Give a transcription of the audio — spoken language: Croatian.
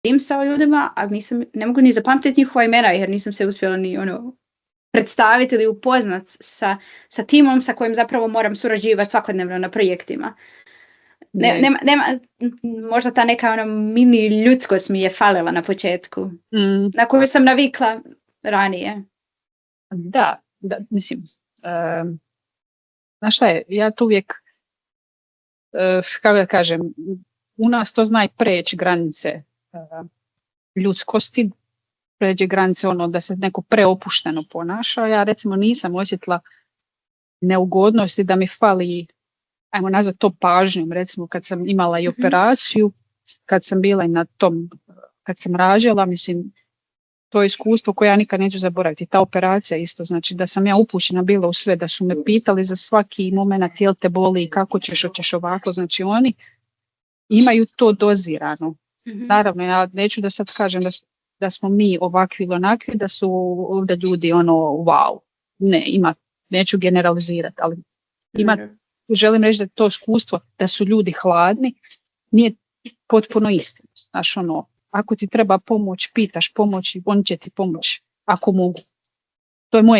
tim sa ljudima, ali ne mogu ni zapamtiti njihova imena jer nisam se uspjela ni predstaviti ili upoznat sa timom sa kojim zapravo moram surađivati svakodnevno na projektima. Nema, možda ta neka mini ljudskost mi je falila na početku, na koju sam navikla ranije. Da, mislim, znaš šta je, ja to uvijek, kako da kažem, u nas to zna i preći granice ljudskosti, pređe granice da se neko preopušteno ponaša. Ja recimo nisam osjetila neugodnosti da mi fali, ajmo nazvati to pažnjom, recimo kad sam imala i operaciju, kad sam bila i kad sam rađala, mislim, to je iskustvo koje ja nikad neću zaboraviti. Ta operacija isto, znači da sam ja upućena bila u sve, da su me pitali za svaki moment, jel te boli, kako ćeš, hoćeš ovako, znači oni imaju to dozirano. Naravno, ja neću da sad kažem da smo mi ovakvi ili onakvi, da su ovdje ljudi wow. Ne, neću generalizirati, ali želim reći da to iskustvo da su ljudi hladni nije potpuno istina. Znaš, ako ti treba pomoć, pitaš pomoć i oni će ti pomoći ako mogu. To je moje